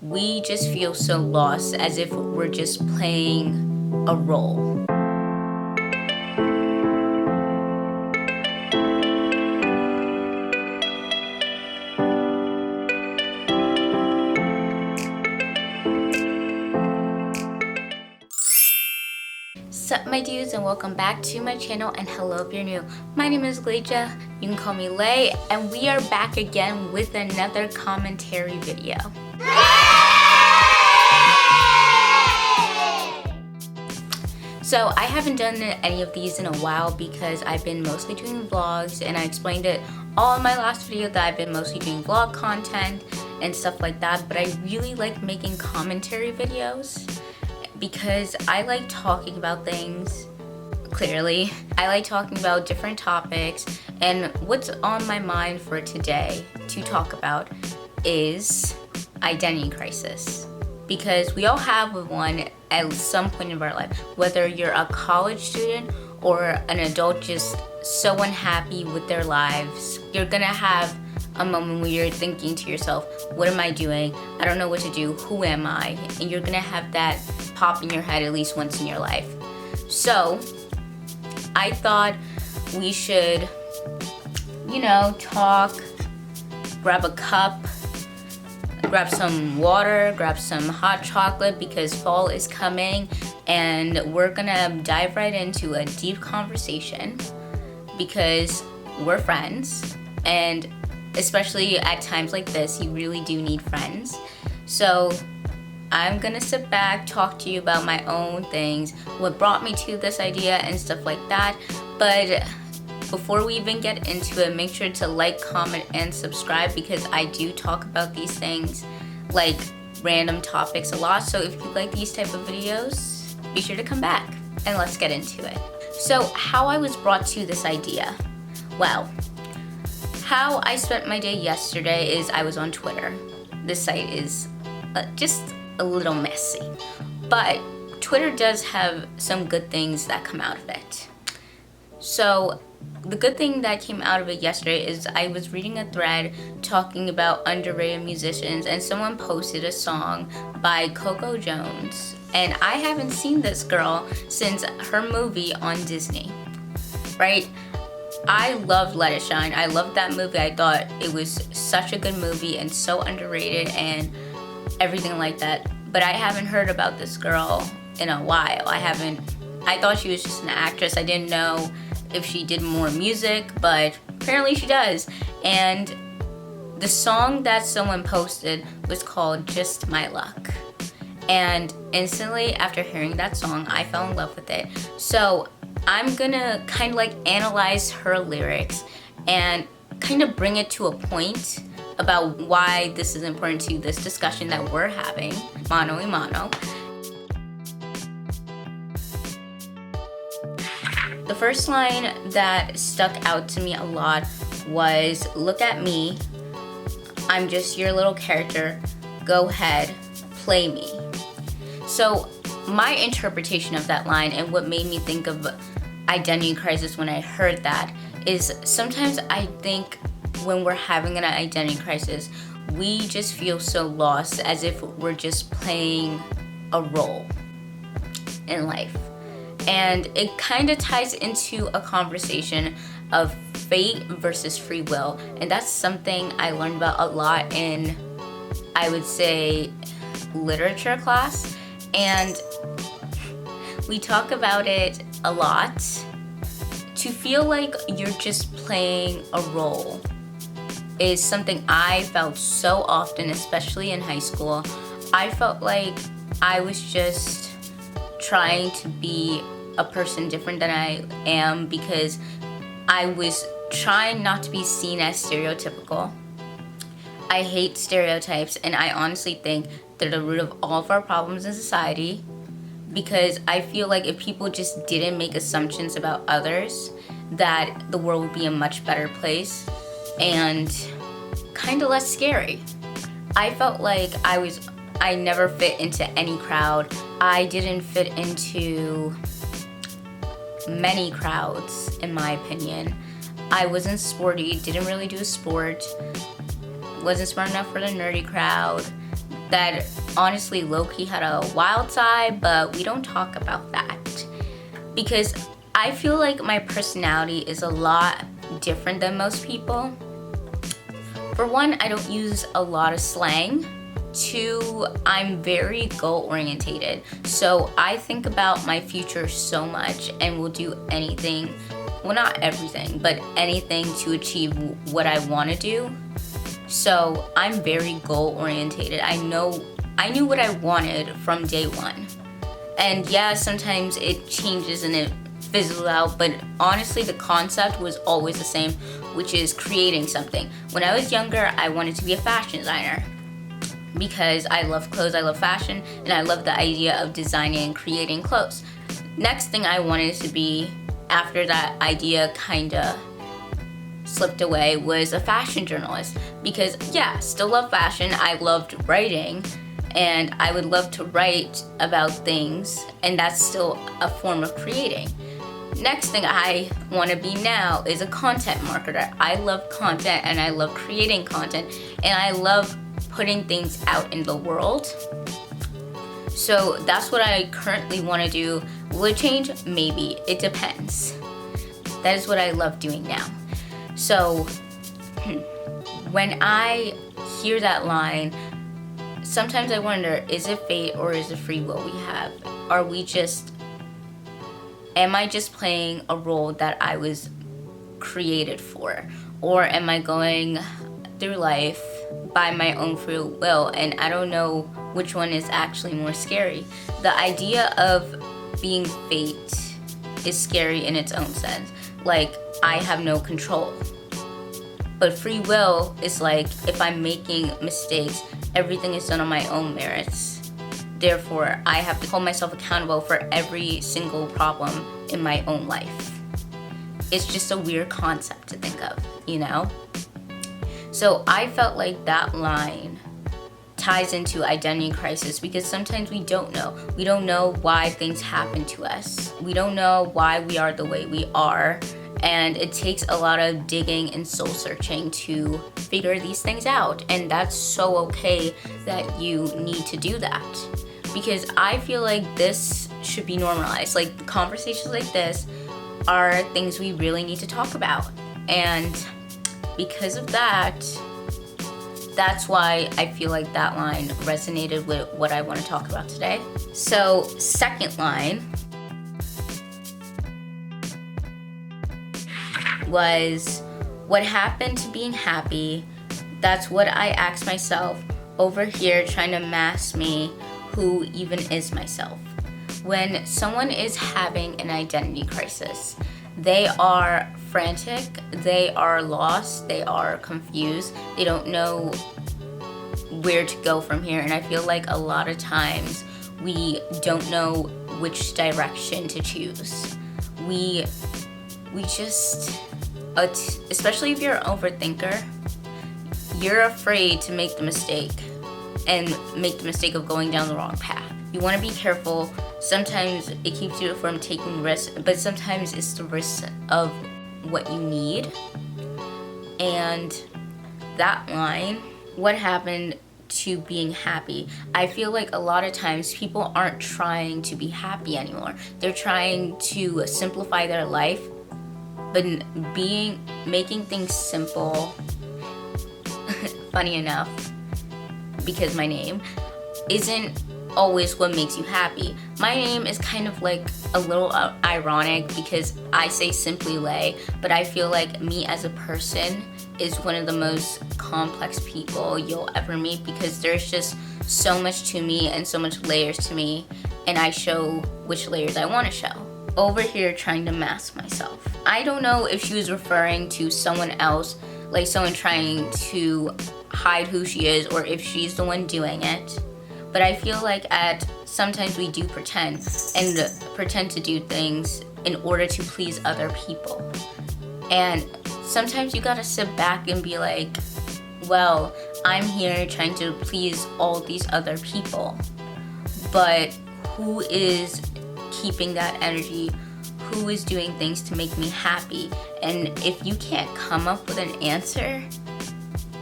we just feel so lost, as if we're just playing a role. Sup my dudes, and welcome back to my channel, and hello if you're new. My name is Gleja, you can call me Lay, and we are back again with another commentary video. So I haven't done any of these in a while because I've been mostly doing vlogs, and I explained it all in my last video that I've been mostly doing vlog content and stuff like that, but I really like making commentary videos because I like talking about things, clearly. I like talking about different topics, and what's on my mind for today to talk about is identity crisis. Because we all have one at some point in our life, whether you're a college student or an adult just so unhappy with their lives. You're gonna have a moment where you're thinking to yourself, what am I doing? I don't know what to do. Who am I? And you're gonna have that pop in your head at least once in your life. So I thought we should, talk, grab a cup, grab some water, grab some hot chocolate, because fall is coming, and we're gonna dive right into a deep conversation because we're friends, and especially at times like this, you really do need friends. So I'm gonna sit back, talk to you about my own things, what brought me to this idea and stuff like that. But before we even get into it, make sure to like, comment, and subscribe, because I do talk about these things, like random topics, a lot. So if you like these type of videos, be sure to come back and let's get into it. So how I was brought to this idea. Well, how I spent my day yesterday is I was on Twitter. This site is just a little messy, but Twitter does have some good things that come out of it. So the good thing that came out of it yesterday is I was reading a thread talking about underrated musicians, and someone posted a song by Coco Jones, and I haven't seen this girl since her movie on Disney, right? I loved Let It Shine. I loved that movie. I thought it was such a good movie and so underrated and everything like that. But I haven't heard about this girl in a while. I thought she was just an actress. I didn't know if she did more music, but apparently she does. And the song that someone posted was called Just My Luck. And instantly after hearing that song, I fell in love with it. So I'm gonna kind of like analyze her lyrics and kind of bring it to a point about why this is important to this discussion that we're having, mano a mano. The first line that stuck out to me a lot was, look at me, I'm just your little character, go ahead, play me. So my interpretation of that line and what made me think of identity crisis when I heard that is, sometimes I think when we're having an identity crisis, we just feel so lost, as if we're just playing a role in life. And it kind of ties into a conversation of fate versus free will. And that's something I learned about a lot in, I would say, literature class. And we talk about it a lot. To feel like you're just playing a role is something I felt so often, especially in high school. I felt like I was just trying to be a person different than I am, because I was trying not to be seen as stereotypical. I hate stereotypes, and I honestly think they're the root of all of our problems in society, because I feel like if people just didn't make assumptions about others, that the world would be a much better place and kind of less scary. I felt like I never fit into any crowd. I didn't fit into many crowds, in my opinion. I wasn't sporty, didn't really do sport, wasn't smart enough for the nerdy crowd, that honestly low-key had a wild side, but we don't talk about that because I feel like my personality is a lot different than most people. For one, I don't use a lot of slang. Two, I'm very goal-orientated. So I think about my future so much and will do anything, well, not everything, but anything to achieve what I want to do. So I'm very goal-orientated. I knew what I wanted from day one. And yeah, sometimes it changes and it fizzles out, but honestly the concept was always the same, which is creating something. When I was younger, I wanted to be a fashion designer because I love clothes, I love fashion, and I love the idea of designing and creating clothes. Next thing I wanted to be, after that idea kinda slipped away, was a fashion journalist because yeah, still love fashion, I loved writing, and I would love to write about things, and that's still a form of creating. Next thing I want to be now is a content marketer. I love content and I love creating content and I love putting things out in the world. So that's what I currently want to do. Will it change? Maybe. It depends. That is what I love doing now. So when I hear that line, sometimes I wonder, is it fate or is it free will we have? Am I just playing a role that I was created for? Or am I going through life by my own free will? And I don't know which one is actually more scary. The idea of being fate is scary in its own sense. Like, I have no control. But free will is like, if I'm making mistakes, everything is done on my own merits. Therefore, I have to hold myself accountable for every single problem in my own life. It's just a weird concept to think of, you know? So I felt like that line ties into identity crisis because sometimes we don't know. We don't know why things happen to us. We don't know why we are the way we are. And it takes a lot of digging and soul searching to figure these things out. And that's so okay that you need to do that. Because I feel like this should be normalized. Like, conversations like this are things we really need to talk about. And because of that, that's why I feel like that line resonated with what I want to talk about today. So, second line was, what happened to being happy? That's what I asked myself over here, trying to mask me. Who even is myself? When someone is having an identity crisis, they are frantic, they are lost, they are confused, they don't know where to go from here. And I feel like a lot of times we don't know which direction to choose. We just, especially if you're an overthinker, you're afraid to make the mistake and make the mistake of going down the wrong path. You want to be careful. Sometimes it keeps you from taking risks, but sometimes it's the risk of what you need. And that line, what happened to being happy? I feel like a lot of times people aren't trying to be happy anymore. They're trying to simplify their life, but making things simple, funny enough, because my name isn't always what makes you happy. My name is kind of like a little ironic because I say SimplyLay, but I feel like me as a person is one of the most complex people you'll ever meet because there's just so much to me and so much layers to me, and I show which layers I want to show. Over here trying to mask myself. I don't know if she was referring to someone else, like someone trying to hide who she is, or if she's the one doing it. But I feel like sometimes we do pretend to do things in order to please other people. And sometimes you gotta sit back and be like, well, I'm here trying to please all these other people, but who is keeping that energy? Who is doing things to make me happy? And if you can't come up with an answer,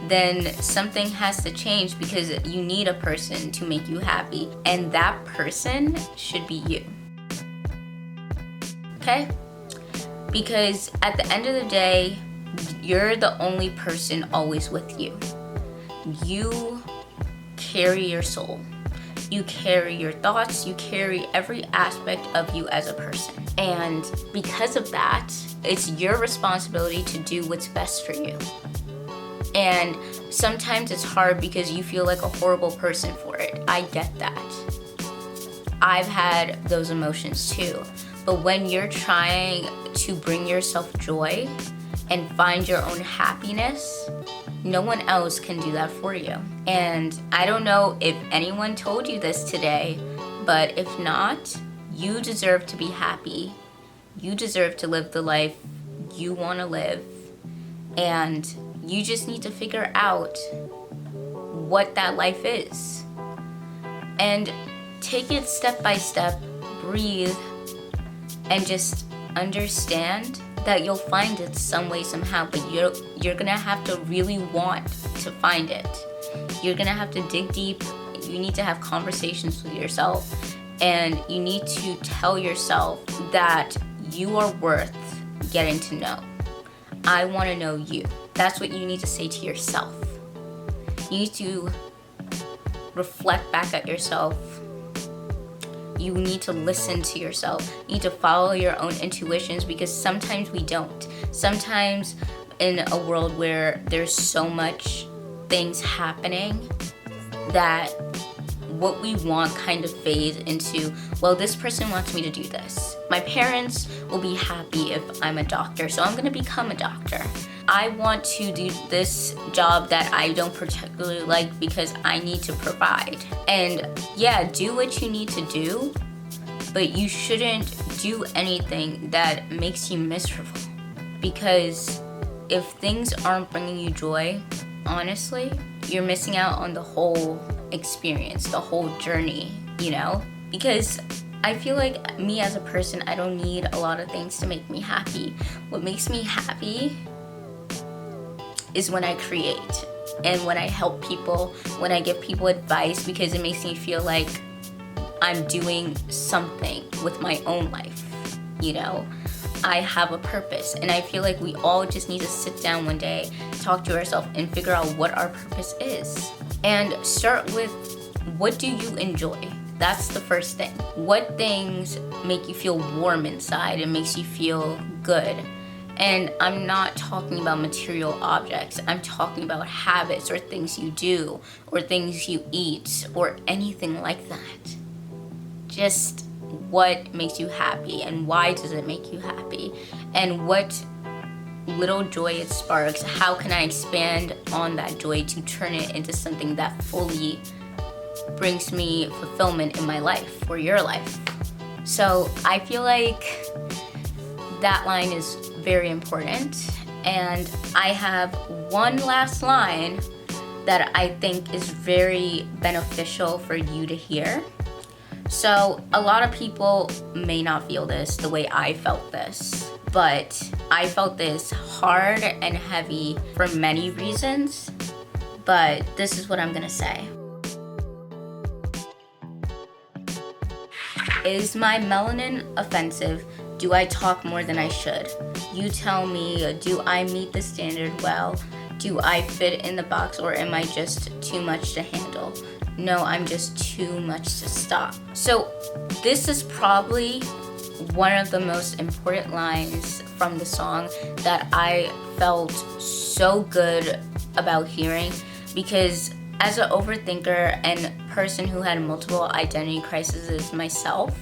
then something has to change, because you need a person to make you happy, and that person should be you. Okay? Because at the end of the day, you're the only person always with you. You carry your soul. You carry your thoughts. You carry every aspect of you as a person. And because of that, it's your responsibility to do what's best for you. And sometimes it's hard because you feel like a horrible person for it. I get that. I've had those emotions too. But when you're trying to bring yourself joy and find your own happiness, no one else can do that for you. And I don't know if anyone told you this today, but if not, you deserve to be happy. You deserve to live the life you want to live. And you just need to figure out what that life is. And take it step by step, breathe, and just understand that you'll find it some way, somehow, but you're gonna have to really want to find it. You're gonna have to dig deep. You need to have conversations with yourself, and you need to tell yourself that you are worth getting to know. I wanna know you. That's what you need to say to yourself. You need to reflect back at yourself. You need to listen to yourself. You need to follow your own intuitions, because sometimes we don't. Sometimes in a world where there's so much things happening, that what we want kind of fades into, well, this person wants me to do this. My parents will be happy if I'm a doctor, so I'm gonna become a doctor. I want to do this job that I don't particularly like because I need to provide. And yeah, do what you need to do, but you shouldn't do anything that makes you miserable. Because if things aren't bringing you joy, honestly, you're missing out on the whole experience, the whole journey, you know? Because I feel like me as a person, I don't need a lot of things to make me happy. What makes me happy is when I create and when I help people, when I give people advice, because it makes me feel like I'm doing something with my own life, you know? I have a purpose, and I feel like we all just need to sit down one day, talk to ourselves, and figure out what our purpose is. And start with, what do you enjoy? That's the first thing. What things make you feel warm inside and makes you feel good? And I'm not talking about material objects. I'm talking about habits or things you do or things you eat or anything like that. Just what makes you happy and why does it make you happy? And what little joy it sparks, how can I expand on that joy to turn it into something that fully brings me fulfillment in my life or your life? So I feel like that line is very important. And I have one last line that I think is very beneficial for you to hear. So a lot of people may not feel this the way I felt this, but I felt this hard and heavy for many reasons, but this is what I'm gonna say. Is my melanin offensive? Do I talk more than I should? You tell me, do I meet the standard well? Do I fit in the box, or am I just too much to handle? No, I'm just too much to stop. So this is probably one of the most important lines from the song that I felt so good about hearing, because as an overthinker and person who had multiple identity crises myself,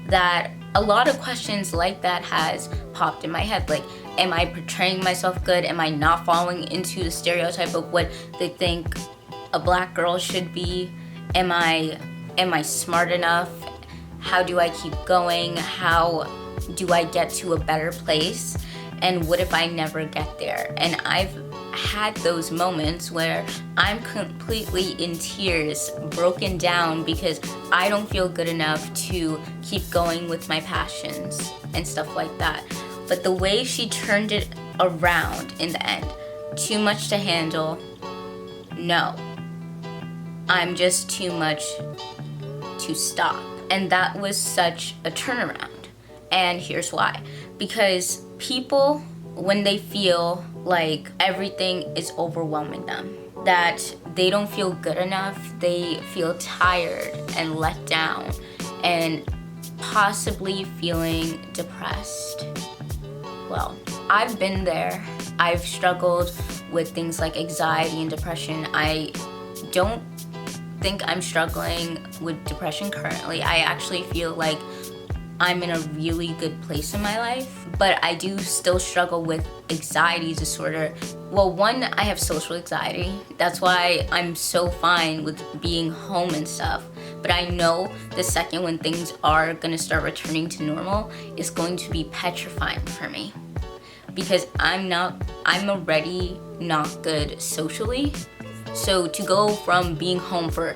that a lot of questions like that has popped in my head. Like, am I portraying myself good? Am I not falling into the stereotype of what they think a black girl should be? Am I smart enough? How do I keep going? How do I get to a better place? And what if I never get there? And I've had those moments where I'm completely in tears, broken down, because I don't feel good enough to keep going with my passions and stuff like that. But the way she turned it around in the end, too much to handle, no, I'm just too much to stop. And that was such a turnaround. And here's why. Because people, when they feel like everything is overwhelming them, that they don't feel good enough, they feel tired and let down, and possibly feeling depressed. Well, I've been there. I've struggled with things like anxiety and depression. I don't think I'm struggling with depression currently. I actually feel like I'm in a really good place in my life, but I do still struggle with anxiety disorder. Well, one, I have social anxiety. That's why I'm so fine with being home and stuff. But I know the second when things are gonna start returning to normal, it's going to be petrifying for me. Because I'm already not good socially. So to go from being home for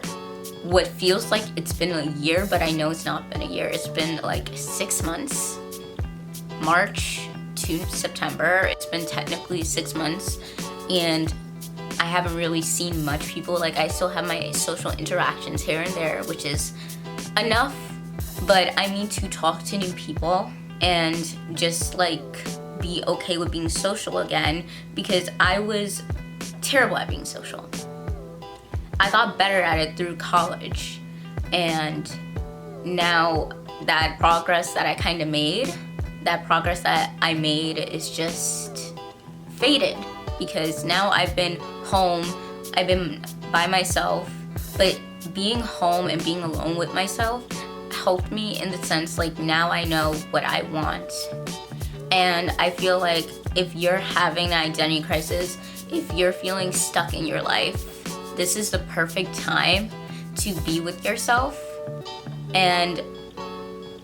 what feels like it's been a year, but I know it's not been a year. It's been like 6 months. March to September. It's been technically 6 months, and I haven't really seen much people. Like, I still have my social interactions here and there, which is enough, but I need to talk to new people and just like be okay with being social again, because I was terrible at being social. I got better at it through college, and now that progress that I made is just faded, because now I've been home, I've been by myself, but being home and being alone with myself helped me in the sense, like, now I know what I want. And I feel like if you're having an identity crisis, if you're feeling stuck in your life, this is the perfect time to be with yourself and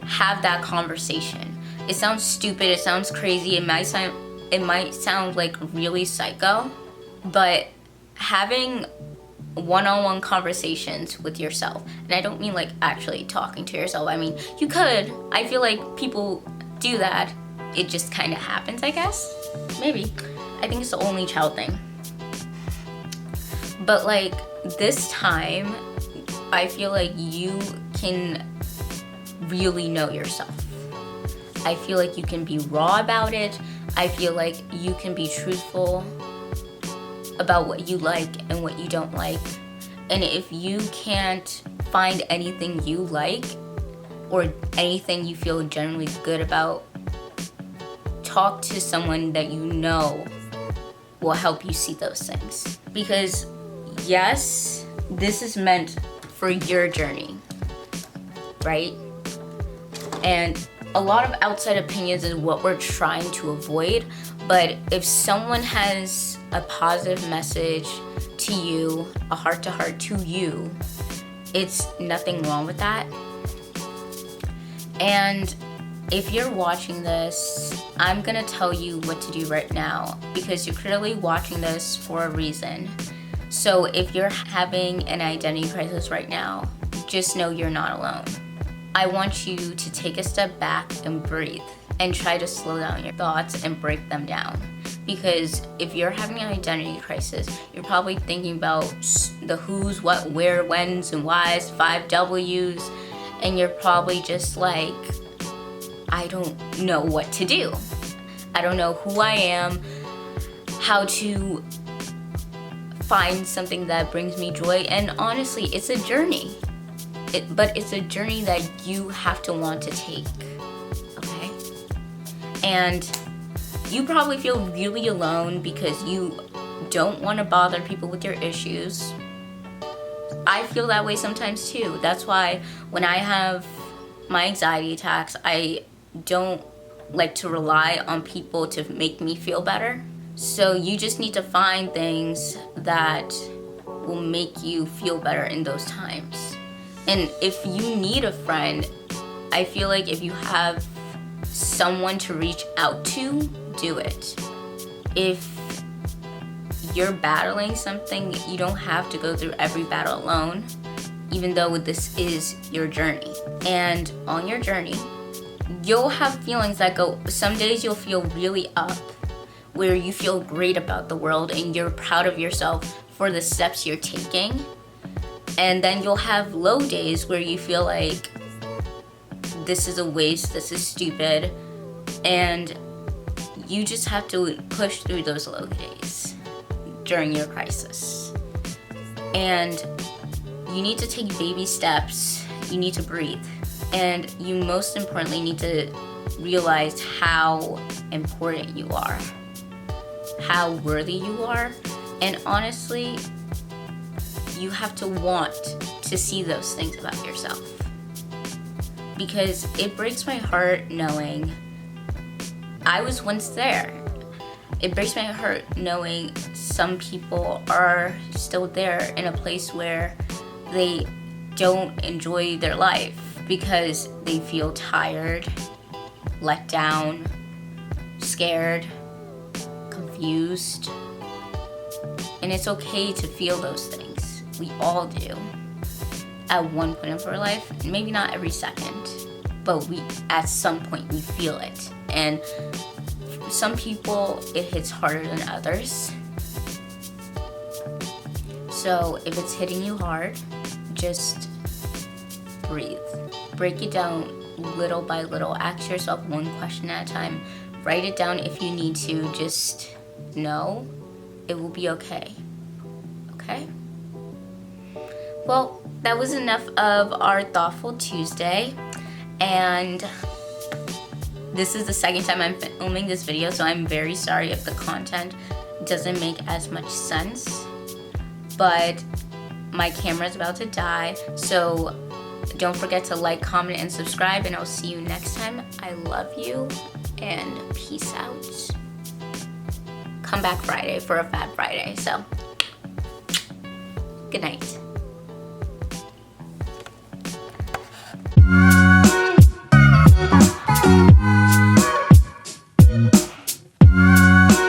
have that conversation. It sounds stupid, it sounds crazy, it might sound like really psycho, but having one-on-one conversations with yourself, and I don't mean like actually talking to yourself, I mean, you could. I feel like people do that. It just kind of happens, I guess. Maybe. I think it's the only child thing. But like this time, I feel like you can really know yourself. I feel like you can be raw about it. I feel like you can be truthful about what you like and what you don't like. And if you can't find anything you like or anything you feel generally good about, talk to someone that you know will help you see those things. Because yes, this is meant for your journey, right? And a lot of outside opinions is what we're trying to avoid. But if someone has a positive message to you, a heart-to-heart to you, it's nothing wrong with that. And if you're watching this, I'm gonna tell you what to do right now, because you're clearly watching this for a reason. So if you're having an identity crisis right now, just know you're not alone. I want you to take a step back and breathe and try to slow down your thoughts and break them down. Because if you're having an identity crisis, you're probably thinking about the who's, what, where, when's, and why's, 5 W's, and you're probably just like, I don't know what to do. I don't know who I am, how to find something that brings me joy. And honestly, it's a journey. But it's a journey that you have to want to take, okay? And you probably feel really alone because you don't want to bother people with your issues. I feel that way sometimes too. That's why when I have my anxiety attacks, I don't like to rely on people to make me feel better. So you just need to find things that will make you feel better in those times. And if you need a friend, I feel like if you have someone to reach out to, do it. If you're battling something, you don't have to go through every battle alone, even though this is your journey. And on your journey, you'll have feelings that go, some days you'll feel really up, where you feel great about the world and you're proud of yourself for the steps you're taking. And then you'll have low days where you feel like this is a waste, this is stupid, and you just have to push through those low days during your crisis. And you need to take baby steps, you need to breathe, and you most importantly need to realize how important you are, how worthy you are, and honestly, you have to want to see those things about yourself. Because it breaks my heart knowing I was once there. It breaks my heart knowing some people are still there in a place where they don't enjoy their life because they feel tired, let down, scared, confused. And it's okay to feel those things. We all do at one point of our life, maybe not every second, but at some point we feel it. And for some people it hits harder than others. So if it's hitting you hard, just breathe. Break it down little by little. Ask yourself one question at a time. Write it down if you need to. Just know it will be okay. Okay? Well, that was enough of our Thoughtful Tuesday, and this is the second time I'm filming this video, so I'm very sorry if the content doesn't make as much sense, but my camera's about to die, so don't forget to like, comment, and subscribe, and I'll see you next time. I love you, and peace out. Come back Friday for a Fab Friday, so good night.